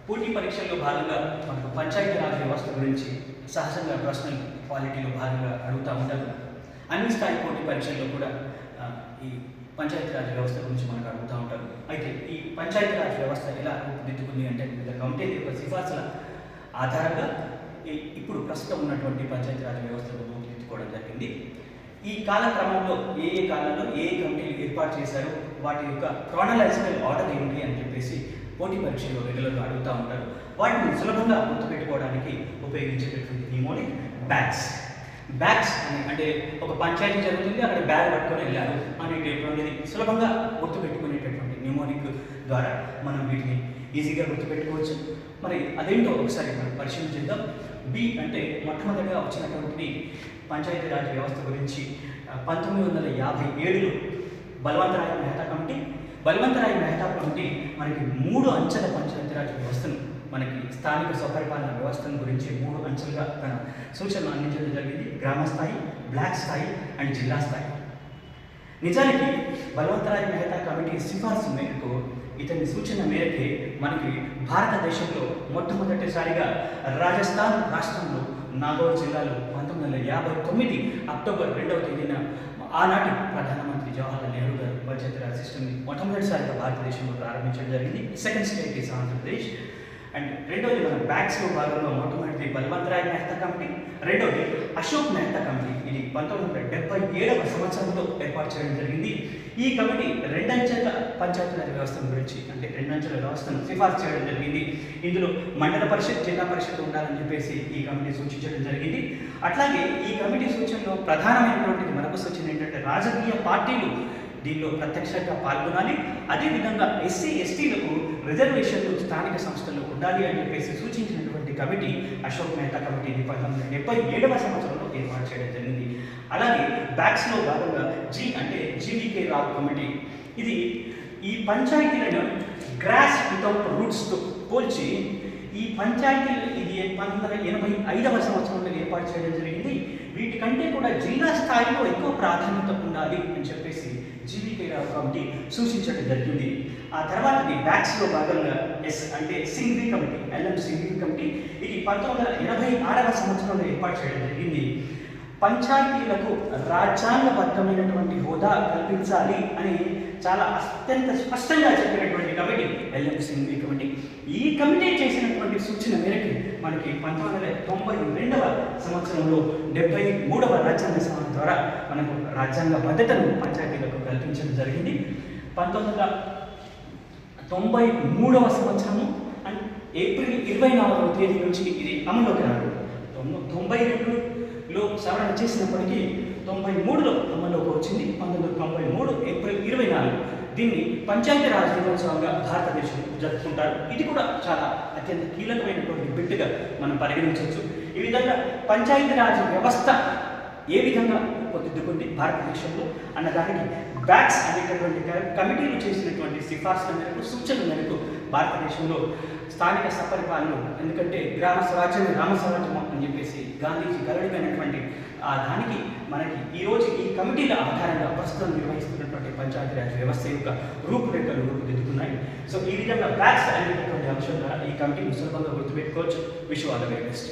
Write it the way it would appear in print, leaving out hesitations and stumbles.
పోటీ పరీక్షల్లో భాగంగా మనకు పంచాయతీరాజ్ వ్యవస్థ గురించి సహజంగా పర్సనల్ క్వాలిటీలో భాగంగా అడుగుతూ ఉంటారు. అన్ని స్థాయి పోటీ పరీక్షల్లో కూడా ఈ పంచాయతీరాజ్ వ్యవస్థ గురించి మనకు అడుగుతూ ఉంటారు. అయితే ఈ పంచాయతీరాజ్ వ్యవస్థ ఎలా రూపుదిద్దుకుంది అంటే వివిధ కమిటీల యొక్క సిఫార్సుల ఆధారంగా ఇప్పుడు ప్రస్తుతం ఉన్నటువంటి పంచాయతీరాజ్ వ్యవస్థను రూపుదిద్దుకోవడం జరిగింది. ఈ కాలక్రమంలో ఏ కాలంలో ఏ కమిటీలు ఏర్పాటు చేశారో వాటి యొక్క క్రానలాజికల్ ఆర్డర్ ఏమిటి అని చెప్పేసి పోటీ పరీక్షలో రెగ్యులర్గా అడుగుతూ ఉంటారు. వాటిని సులభంగా గుర్తుపెట్టుకోవడానికి ఉపయోగించేటటువంటి నిమోనిక్ బ్యాగ్స్ అని అంటే ఒక పంచాయతీ జరుగుతుంది, అక్కడ బ్యాగ్ పట్టుకొని వెళ్ళారు అనేటటువంటిది సులభంగా గుర్తుపెట్టుకునేటటువంటి నిమోనిక్ ద్వారా మనం వీటిని ఈజీగా గుర్తుపెట్టుకోవచ్చు. మరి అదేంటో ఒకసారి మనం పరిశీలించేద్దాం. బి అంటే మొట్టమొదటిగా వచ్చినటువంటిది పంచాయతీరాజ్ వ్యవస్థ గురించి 1957లో బల్వంతరాయ్ మెహతా కమిటీ మనకి 3 అంచెల పంచాయతీరాజ్ వ్యవస్థను, మనకి స్థానిక స్వపరిపాలన వ్యవస్థను గురించి 3 అంచెలుగా తన సూచనలు అందించడం జరిగింది. గ్రామ స్థాయి, బ్లాక్ స్థాయి అండ్ జిల్లా స్థాయి. నిజానికి బల్వంతరాయ్ మెహతా కమిటీ సిఫార్సు మేరకు, ఇతని సూచన మేరకే మనకి భారతదేశంలో మొట్టమొదటిసారిగా రాజస్థాన్ రాష్ట్రంలో నాగౌర్ జిల్లాలో 1959 అక్టోబర్ 2వ తేదీన ఆనాటి ప్రధానమంత్రి జవహర్లాల్ నెహ్రూ గారు పంచాయతీరాజ్ సిస్టమ్ని మొట్టమొదటిసారిగా భారతదేశంలో ప్రారంభించడం జరిగింది. Second state is Andhra Pradesh. And రెండవది మన బ్యాగ్స్లో భాగంలో మొట్టమొదటి బల్వంతరాయ్ మెహతా కమిటీ, రెండవది అశోక్ మెహతా కమిటీ. ఇది 1977వ సంవత్సరంలో ఏర్పాటు చేయడం జరిగింది. ఈ కమిటీ 2 అంచెల పంచాయతీరాజ్ వ్యవస్థ గురించి అంటే 2 అంచెల వ్యవస్థను సిఫార్సు చేయడం జరిగింది. ఇందులో మండల పరిషత్, జిల్లా పరిషత్ ఉండాలని చెప్పేసి ఈ కమిటీ సూచించడం జరిగింది. అట్లాగే ఈ కమిటీ సూచనలో ప్రధానమైనటువంటి మరొక సూచన ఏంటంటే రాజకీయ పార్టీలు దీనిలో ప్రత్యక్షంగా పాల్గొనాలి. అదేవిధంగా ఎస్సీ ఎస్టీలకు రిజర్వేషన్లు స్థానిక సంస్థల్లో ఉండాలి అని చెప్పేసి సూచించినటువంటి కమిటీ అశోక్ మెహతా కమిటీ 1977వ సంవత్సరంలో ఏర్పాటు చేయడం జరిగింది. అలాగే బ్యాగ్స్లో భాగంగా జి అంటే జీవీకే రావు కమిటీ. ఇది ఈ పంచాయతీలను గ్రాస్ వితౌట్ రూట్స్తో పోల్చి ఈ పంచాయతీలు ఇది 1985వ సంవత్సరంలో ఏర్పాటు చేయడం జరిగింది. వీటికంటే కూడా జిల్లా స్థాయిలో ఎక్కువ ప్రాధాన్యత ఉండాలి అని చెప్పేసి జీవీకే రావు కమిటీ సూచించడం జరిగింది. ఆ తర్వాత బ్యాగ్స్లో భాగంగా ఎస్ అంటే సింఘ్వి కమిటీ, సింఘ్వి కమిటీ. ఇది 1986వ సంవత్సరంలో ఏర్పాటు చేయడం జరిగింది. పంచాయతీలకు రాజ్యాంగబద్ధమైనటువంటి హోదా కల్పించాలి అని చాలా అత్యంత స్పష్టంగా చెప్పినటువంటి కమిటీ సింఘ్వి కమిటీ. ఈ కమిటీ చేసినటువంటి సూచన మేరకు మనకి 1992వ సంవత్సరంలో 73వ రాజ్యాంగ సభ ద్వారా మనకు రాజ్యాంగ భద్రతను పంచాయతీలకు కల్పించడం జరిగింది. 1993వ సంవత్సరము ఏప్రిల్ 24వ తేదీ నుంచి ఇది అమల్లోకి రాదు. 92లో సవరణ చేసినప్పటికీ 93లో అమల్లోకి వచ్చింది. 1993 ఏప్రిల్ 24 దీన్ని పంచాయతీరాజ్ దినోత్సవంగా భారతదేశంలో జరుపుకుంటారు. ఇది కూడా చాలా అత్యంత కీలకమైనటువంటి బిడ్డగా మనం పరిగణించవచ్చు. ఈ విధంగా పంచాయతీరాజ్ వ్యవస్థ ఏ విధంగా రూపుదిద్దుకుంది భారతదేశంలో అన్నదానికి బ్యాగ్స్ అనేటటువంటి కమిటీలు చేసినటువంటి సిఫార్సుల మేరకు, సూచనల మేరకు భారతదేశంలో స్థానిక సపరిపాలన, ఎందుకంటే గ్రామ స్వరాజ్యం గ్రామ స్వరాజ్యం అని చెప్పేసి గాంధీజీ గలడిపోయినటువంటి ఆ దానికి మనకి ఈరోజు ఈ కమిటీల ఆధారంగా ప్రస్తుతం నిర్వహిస్తున్నటువంటి పంచాయతీరాజ్ వ్యవస్థ యొక్క రూపురేఖలు రూపుదిద్దుకున్నాయి. సో ఈ విధంగా బ్యాగ్స్ అనేటటువంటి అంశం ద్వారా ఈ కమిటీని సులభంగా గుర్తుపెట్టుకోవచ్చు. Wish you all the very best.